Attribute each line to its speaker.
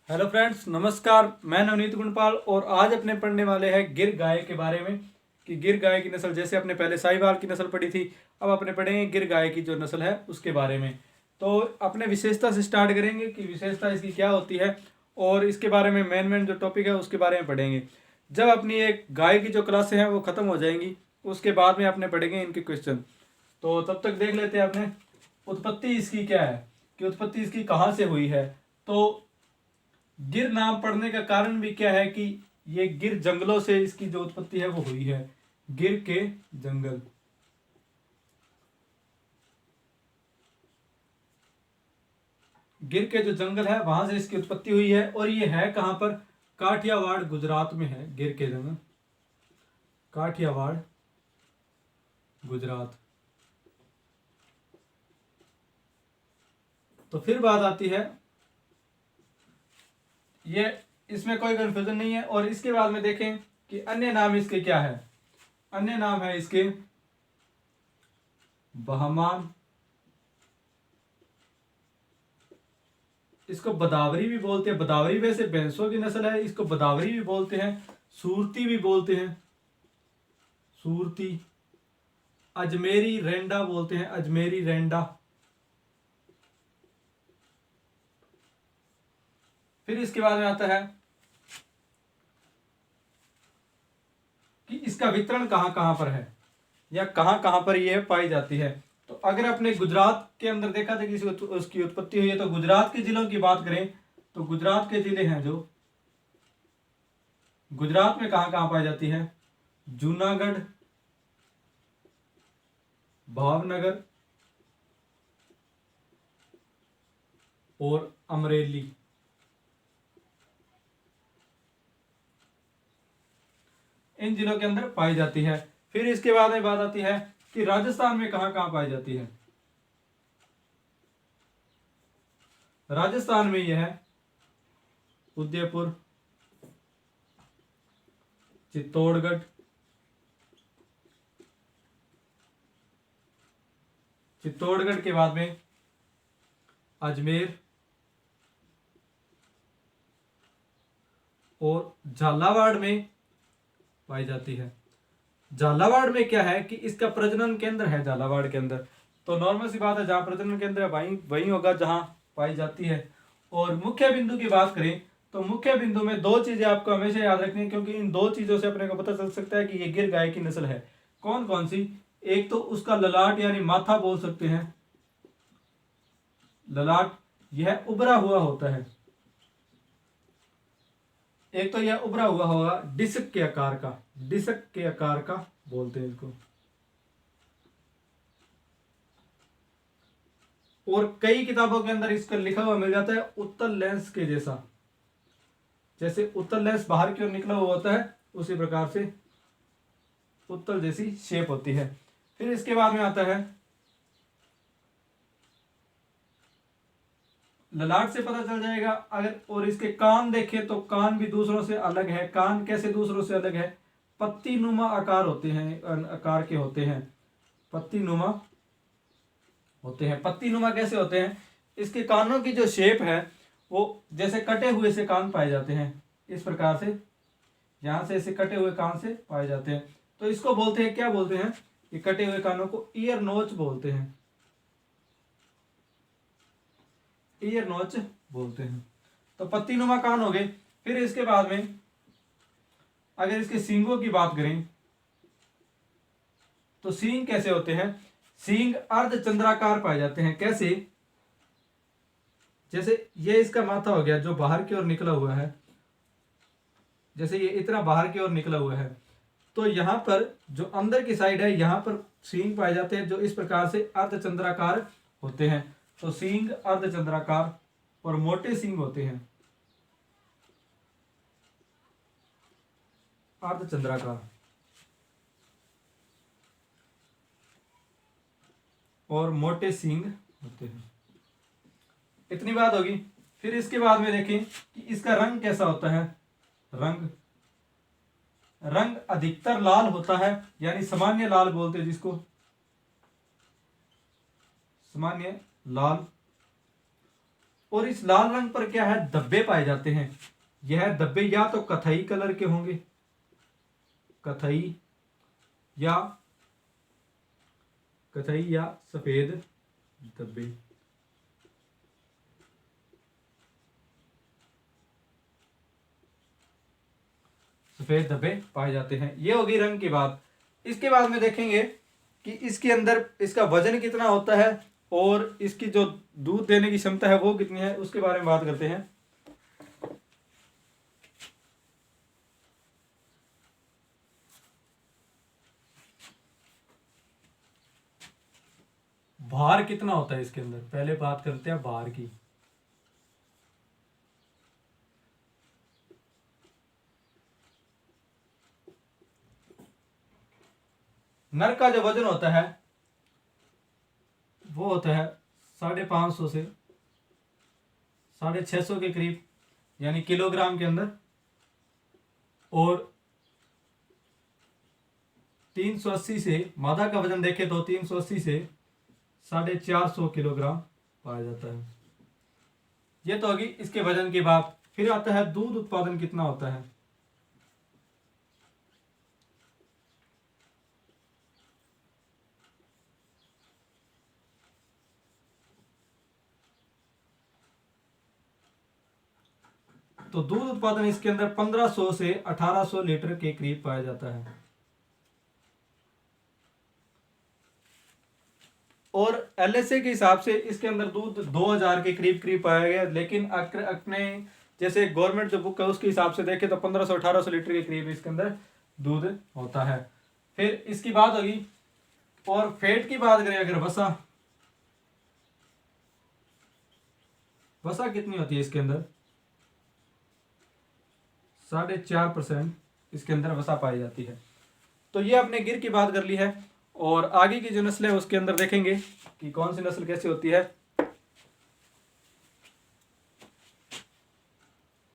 Speaker 1: Hello friends, नमस्कार। मैं नवनीत गुणपाल और आज अपने पढ़ने वाले हैं गिर गाय के बारे में कि गिर गाय की नस्ल, जैसे अपने पहले साहिवाल की नस्ल पढ़ी थी, अब अपने पढ़ेंगे गिर गाय की जो नस्ल है उसके बारे में। तो अपने विशेषता से स्टार्ट करेंगे कि विशेषता इसकी क्या होती है और इसके बारे में मेन जो टॉपिक है उसके बारे में पढ़ेंगे। जब अपनी एक गाय की जो क्लासें हैं वो ख़त्म हो जाएंगी उसके बाद में अपने पढ़ेंगे इनके क्वेश्चन। तो तब तक देख लेते हैं अपने उत्पत्ति इसकी क्या है, कि उत्पत्ति इसकी कहाँ से हुई है। तो गिर नाम पड़ने का कारण भी क्या है कि ये गिर जंगलों से इसकी जो उत्पत्ति है वो हुई है। गिर के जंगल, गिर के जो जंगल है वहां से इसकी उत्पत्ति हुई है। और ये है कहां पर? काठियावाड़ गुजरात में है गिर के जंगल, काठियावाड़ गुजरात। तो फिर बात आती है, ये इसमें कोई कंफ्यूजन नहीं है। और इसके बाद में देखें कि अन्य नाम इसके क्या है। अन्य नाम है इसके बहमान, इसको बदावरी भी बोलते हैं। बदावरी वैसे भैंसों की नस्ल है, इसको बदावरी भी बोलते हैं, सूरती भी बोलते हैं, सूरती। अजमेरी रेंडा बोलते हैं, अजमेरी रेंडा। फिर इसके बाद में आता है कि इसका वितरण कहां कहां पर है या कहां कहां पर यह पाई जाती है। तो अगर अपने गुजरात के अंदर देखा था कि उसकी उत्पत्ति हुई है, तो गुजरात के जिलों की बात करें तो गुजरात के जिले हैं जो गुजरात में कहां कहां पाई जाती है। जूनागढ़, भावनगर और अमरेली। इन जिलों के अंदर पाई जाती है। फिर इसके बाद में बात आती है कि राजस्थान में कहां कहां पाई जाती है। राजस्थान में यह है उदयपुर, चित्तौड़गढ़, चित्तौड़गढ़ के बाद में अजमेर और झालावाड़ में पाई जाती है। झालावाड़ में क्या है कि इसका प्रजनन केंद्र है झालावाड़ के अंदर। तो नॉर्मल सी बात है, जहां प्रजनन केंद्र है वहीं वहीं होगा जहां पाई जाती है। और मुख्य बिंदु की बात करें तो मुख्य बिंदु में दो चीजें आपको हमेशा याद रखनी है, क्योंकि इन दो चीजों से अपने को पता चल सकता है कि ये गिर गाय की नस्ल है। कौन कौन सी? एक तो उसका ललाट यानी माथा बोल सकते हैं, ललाट यह उभरा हुआ होता है। एक तो यह उभरा हुआ होगा डिस्क के आकार का, डिस्क के आकार का बोलते हैं इसको। और कई किताबों के अंदर इसका लिखा हुआ मिल जाता है उत्तल लेंस के जैसा, जैसे उत्तल लेंस बाहर की ओर निकला हुआ होता है उसी प्रकार से उत्तल जैसी शेप होती है। फिर इसके बाद में आता है ललाट से पता चल जाएगा अगर। और इसके कान देखें तो कान भी दूसरों से अलग है। कान कैसे दूसरों से अलग है? पत्ती नुमा आकार होते हैं, आकार के होते हैं, पत्ती नुमा होते हैं। पत्ती नुमा कैसे होते हैं? इसके कानों की जो शेप है वो जैसे कटे हुए से कान पाए जाते हैं, इस प्रकार से यहां से ऐसे कटे हुए कान से पाए जाते हैं। तो इसको बोलते हैं, क्या बोलते हैं? ये कटे हुए कानों को ईयर नोच बोलते हैं, ईयर नोच बोलते हैं। तो पत्ती नुमा कान हो गए। फिर इसके बाद में अगर इसके सींगों की बात करें तो सींग कैसे होते हैं? सींग अर्धचंद्राकार पाए जाते हैं। कैसे? जैसे ये इसका माथा हो गया जो बाहर की ओर निकला हुआ है, जैसे ये इतना बाहर की ओर निकला हुआ है, तो यहां पर जो अंदर की साइड है यहां पर सींग पाए जाते हैं जो इस प्रकार से अर्धचंद्राकार होते हैं। तो सींग अर्धचंद्राकार और मोटे सींग होते हैं, अर्धचंद्राकार और मोटे सींग होते हैं। इतनी बात होगी। फिर इसके बाद में देखें कि इसका रंग कैसा होता है। रंग रंग अधिकतर लाल होता है, यानी सामान्य लाल बोलते हैं जिसको, सामान्य लाल। और इस लाल रंग पर क्या है, धब्बे पाए जाते हैं। यह धब्बे या तो कथई कलर के होंगे, कथई या सफेद धब्बे। सफेद धब्बे पाए जाते हैं। ये होगी रंग की बात। इसके बाद में देखेंगे कि इसके अंदर इसका वजन कितना होता है और इसकी जो दूध देने की क्षमता है वो कितनी है, उसके बारे में बात करते हैं। भार कितना होता है इसके अंदर, पहले बात करते हैं भार की। नर का जो वजन होता है वो होता है 550 से 650 के करीब, यानी किलोग्राम के अंदर। और 380 से, मादा का वजन देखें तो 380 से 450 किलोग्राम पाया जाता है। ये तो होगी इसके वजन की बात। फिर आता है दूध उत्पादन कितना होता है। तो दूध उत्पादन इसके अंदर 1500 से 1800 लीटर के करीब पाया जाता है। और एलएसए के हिसाब से इसके अंदर दूध 2000 के करीब पाया गया, लेकिन अपने जैसे गवर्नमेंट जो बुक है उसके हिसाब से देखें तो 1500-1800 लीटर के करीब इसके अंदर दूध होता है। फिर इसकी बात होगी। और फैट की बात करें अगर, वसा कितनी होती है इसके अंदर, 4.5% इसके अंदर वसा पाई जाती है। तो ये आपने गिर की बात कर ली है। और आगे की जो नस्ल है उसके अंदर देखेंगे कि कौन सी नस्ल कैसे होती है।